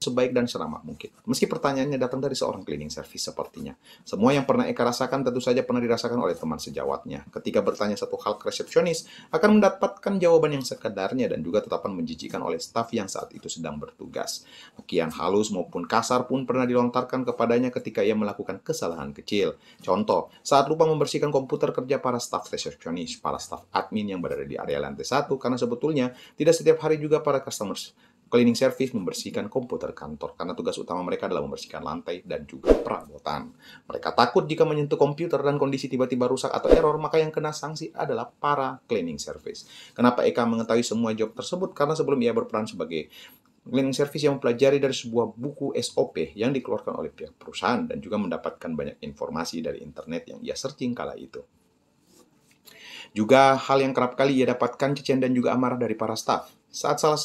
sebaik dan seramah mungkin. Meski pertanyaannya datang dari seorang cleaning service sepertinya. Semua yang pernah Eka rasakan tentu saja pernah dirasakan oleh teman sejawatnya. Ketika bertanya satu hal ke resepsionis, akan mendapatkan jawaban yang sekedarnya dan juga tetapan menjijikan oleh staf yang saat itu sedang bertugas. Makian halus maupun kasar pun pernah dilontarkan kepadanya ketika ia melakukan kesalahan kecil. Contoh, saat lupa membersihkan komputer kerja para staf resepsionis, para staf admin yang berada di area lantai 1, karena sebetulnya tidak setiap hari juga para customers cleaning service membersihkan komputer kantor karena tugas utama mereka adalah membersihkan lantai dan juga perabotan. Mereka takut jika menyentuh komputer dan kondisi tiba-tiba rusak atau error, maka yang kena sanksi adalah para cleaning service. Kenapa Eka mengetahui semua job tersebut? Karena sebelum ia berperan sebagai cleaning service yang mempelajari dari sebuah buku SOP yang dikeluarkan oleh pihak perusahaan dan juga mendapatkan banyak informasi dari internet yang ia searching kala itu. Juga hal yang kerap kali ia dapatkan cacian dan juga amarah dari para staf. Saat salah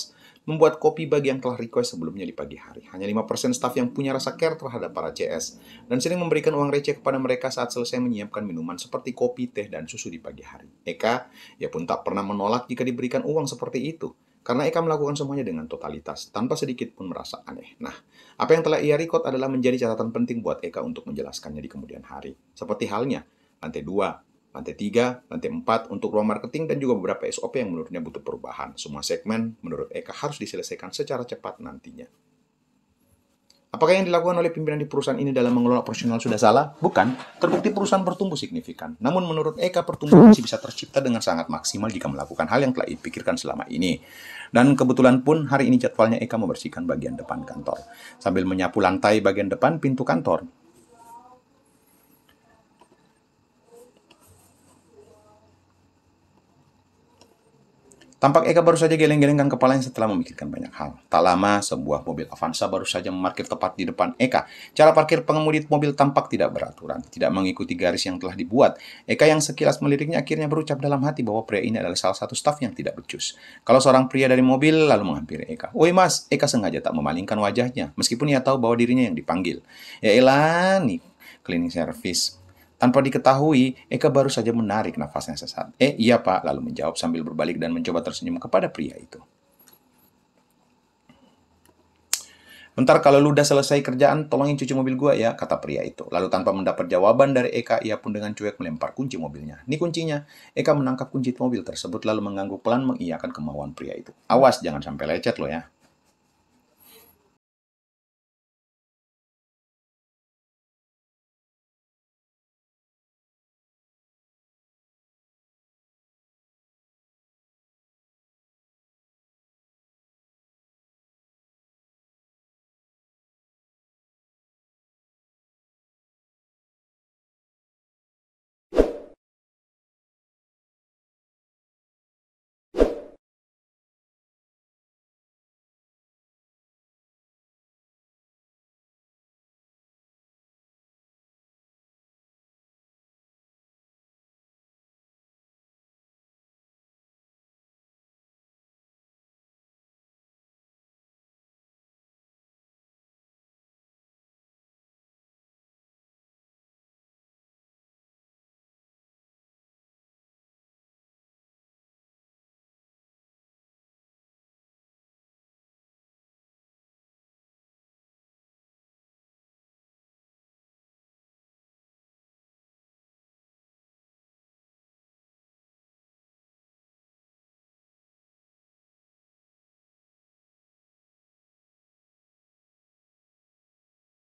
membuat kopi bagi yang telah request sebelumnya di pagi hari. Hanya 5% staf yang punya rasa care terhadap para CS dan sering memberikan uang receh kepada mereka saat selesai menyiapkan minuman seperti kopi, teh, dan susu di pagi hari. Eka, ia pun tak pernah menolak jika diberikan uang seperti itu. Karena Eka melakukan semuanya dengan totalitas, tanpa sedikit pun merasa aneh. Nah, apa yang telah ia record adalah menjadi catatan penting buat Eka untuk menjelaskannya di kemudian hari. Seperti halnya, lantai 2, lantai 3, lantai 4 untuk ruang marketing dan juga beberapa SOP yang menurutnya butuh perubahan. Semua segmen menurut Eka harus diselesaikan secara cepat nantinya. Apakah yang dilakukan oleh pimpinan di perusahaan ini dalam mengelola operasional sudah salah? Bukan. Terbukti perusahaan bertumbuh signifikan. Namun menurut Eka, pertumbuhan masih bisa tercipta dengan sangat maksimal jika melakukan hal yang telah dipikirkan selama ini. Dan kebetulan pun hari ini jadwalnya Eka membersihkan bagian depan kantor. Sambil menyapu lantai bagian depan pintu kantor. Tampak Eka baru saja geleng-gelengkan kepalanya setelah memikirkan banyak hal. Tak lama, sebuah mobil Avanza baru saja memarkir tepat di depan Eka. Cara parkir pengemudi mobil tampak tidak beraturan, tidak mengikuti garis yang telah dibuat. Eka yang sekilas meliriknya akhirnya berucap dalam hati bahwa pria ini adalah salah satu staf yang tidak becus. Kalau seorang pria dari mobil lalu menghampiri Eka. "Woi mas," Eka sengaja tak memalingkan wajahnya, meskipun ia tahu bahwa dirinya yang dipanggil. "Ya elah nih, cleaning service." Tanpa diketahui, Eka baru saja menarik nafasnya sesaat. Iya pak, lalu menjawab sambil berbalik dan mencoba tersenyum kepada pria itu. "Bentar, kalau lu udah selesai kerjaan, tolongin cuci mobil gua ya," kata pria itu. Lalu tanpa mendapat jawaban dari Eka, ia pun dengan cuek melempar kunci mobilnya. "Ini kuncinya." Eka menangkap kunci mobil tersebut lalu mengangguk pelan mengiyakan kemauan pria itu. "Awas, jangan sampai lecet lo ya."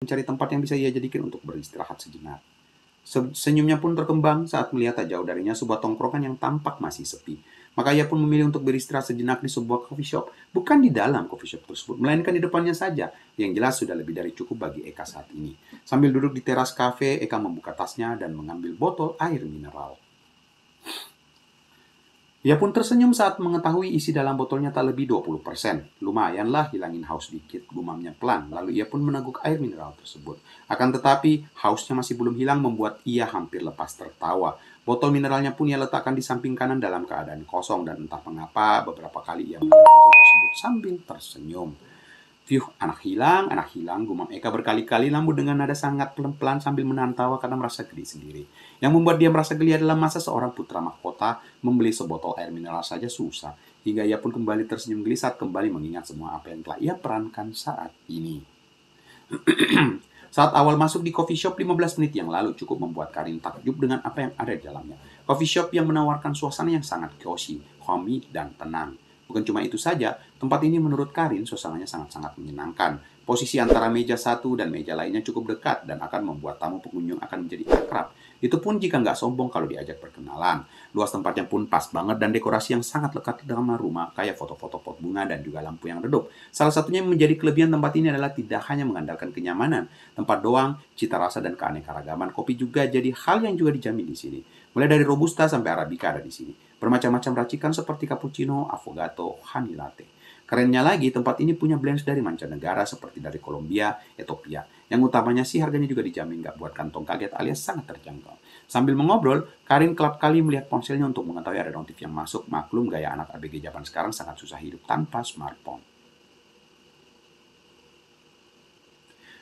Mencari tempat yang bisa ia jadikan untuk beristirahat sejenak. Senyumnya pun berkembang saat melihat tak jauh darinya sebuah tongkrongan yang tampak masih sepi. Maka ia pun memilih untuk beristirahat sejenak di sebuah coffee shop. Bukan di dalam coffee shop tersebut, melainkan di depannya saja. Yang jelas sudah lebih dari cukup bagi Eka saat ini. Sambil duduk di teras kafe, Eka membuka tasnya dan mengambil botol air mineral. Ia pun tersenyum saat mengetahui isi dalam botolnya tak lebih 20%. Lumayanlah hilangin haus dikit, gumamnya pelan. Lalu ia pun meneguk air mineral tersebut. Akan tetapi, hausnya masih belum hilang membuat ia hampir lepas tertawa. Botol mineralnya pun ia letakkan di samping kanan dalam keadaan kosong. Dan entah mengapa, beberapa kali ia melihat botol tersebut sambil tersenyum. "Fiuh, anak hilang," gumam Eka berkali-kali namun dengan nada sangat pelan-pelan sambil menahan tawa karena merasa geli sendiri. Yang membuat dia merasa geli adalah masa seorang putra mahkota membeli sebotol air mineral saja susah. hingga ia pun kembali tersenyum geli saat kembali mengingat semua apa yang telah ia perankan saat ini. Saat awal masuk di coffee shop 15 menit yang lalu cukup membuat Karin takjub dengan apa yang ada di dalamnya. Coffee shop yang menawarkan suasana yang sangat cozy, homey, dan tenang. Bukan cuma itu saja, tempat ini menurut Karin suasananya sangat-sangat menyenangkan. Posisi antara meja satu dan meja lainnya cukup dekat dan akan membuat tamu pengunjung akan menjadi akrab. Itu pun jika nggak sombong kalau diajak perkenalan. Luas tempatnya pun pas banget dan dekorasi yang sangat lekat di dalam rumah, kayak foto-foto pot bunga dan juga lampu yang redup. Salah satunya yang menjadi kelebihan tempat ini adalah tidak hanya mengandalkan kenyamanan tempat doang, cita rasa dan keanekaragaman kopi juga jadi hal yang juga dijamin di sini. Mulai dari robusta sampai arabica ada di sini. Bermacam-macam racikan seperti cappuccino, affogato, honey latte. Kerennya lagi, tempat ini punya blends dari mancanegara seperti dari Kolombia, Ethiopia. Yang utamanya sih harganya juga dijamin nggak buat kantong kaget alias sangat terjangkau. Sambil mengobrol, Karin kelap kali melihat ponselnya untuk mengetahui ada notif yang masuk. Maklum gaya anak ABG zaman sekarang sangat susah hidup tanpa smartphone.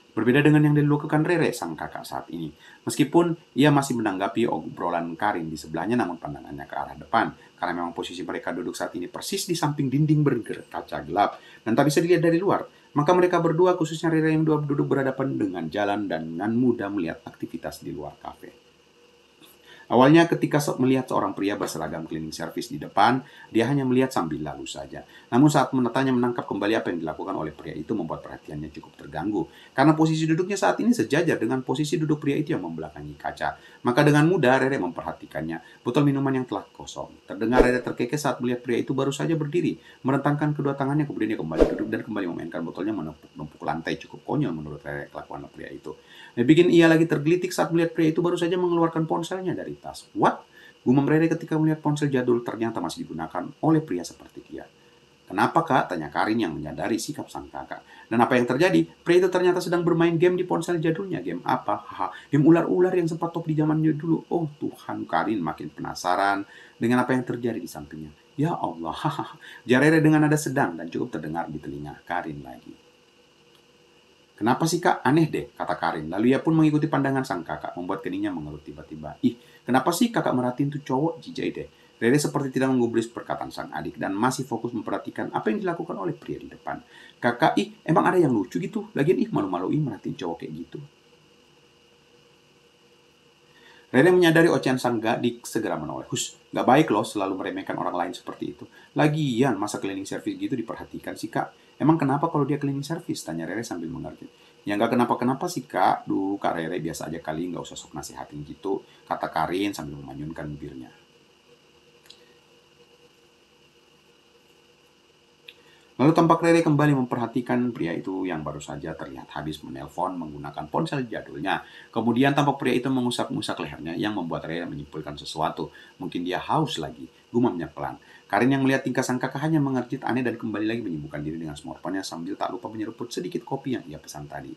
Berbeda dengan yang dilakukan Rere, sang kakak saat ini. Meskipun ia masih menanggapi obrolan Karin di sebelahnya, namun pandangannya ke arah depan. Karena memang posisi mereka duduk saat ini persis di samping dinding berkaca gelap dan tak bisa dilihat dari luar. Maka mereka berdua, khususnya Rere yang duduk berhadapan dengan jalan dan dengan mudah melihat aktivitas di luar kafe. Awalnya ketika melihat seorang pria berseragam cleaning service di depan, dia hanya melihat sambil lalu saja. Namun saat menatanya menangkap kembali apa yang dilakukan oleh pria itu membuat perhatiannya cukup terganggu. Karena posisi duduknya saat ini sejajar dengan posisi duduk pria itu yang membelakangi kaca. Maka dengan mudah Rere memperhatikannya, botol minuman yang telah kosong. Terdengar Rere terkekeh saat melihat pria itu baru saja berdiri, merentangkan kedua tangannya, kemudian dia kembali duduk dan kembali memainkan botolnya menepuk-nepuk lantai. Cukup konyol menurut Rere kelakuan pria itu. Bikin ia lagi tergelitik saat melihat pria itu baru saja mengeluarkan ponselnya dari tas. What? Gumam Rere ketika melihat ponsel jadul ternyata masih digunakan oleh pria seperti dia. Kenapa kak? Tanya Karin yang menyadari sikap sang kakak. Dan apa yang terjadi? Pria itu ternyata sedang bermain game di ponsel jadulnya. Game apa? Haha, game ular-ular yang sempat top di zamannya dulu. Oh Tuhan, Karin makin penasaran dengan apa yang terjadi di sampingnya. Ya Allah, haha. Jarere dengan nada sedang dan cukup terdengar di telinga Karin lagi. Kenapa sih kak? Aneh deh, kata Karin. Lalu ia pun mengikuti pandangan sang kakak, membuat keningnya mengerut tiba-tiba. Ih, kenapa sih kakak merhatiin tuh cowok? Jijai deh. Rere seperti tidak menggubris perkataan sang adik dan masih fokus memperhatikan apa yang dilakukan oleh pria di depan. Kakak, ih, emang ada yang lucu gitu? Lagian ih, malu-maluin merhatiin cowok kayak gitu. Rere menyadari ocehan sang gadis segera menoleh. Hus, gak baik loh selalu meremehkan orang lain seperti itu. Lagian, masa cleaning service gitu diperhatikan sih kak? Emang kenapa kalau dia cleaning service? Tanya Rere sambil mengerti. Ya nggak kenapa-kenapa sih kak. Duh, Kak Rere biasa aja kali, nggak usah sok nasihatin gitu. Kata Karin sambil memanyunkan bibirnya. Lalu tampak Rere kembali memperhatikan pria itu yang baru saja terlihat habis menelpon menggunakan ponsel jadulnya. Kemudian tampak pria itu mengusap-ngusap lehernya yang membuat Rere menyimpulkan sesuatu. Mungkin dia haus lagi, gumamnya pelan. Karin yang melihat tingkah sang kakak hanya mengerjit aneh dan kembali lagi menyibukkan diri dengan smartphone-nya sambil tak lupa menyeruput sedikit kopi yang ia pesan tadi.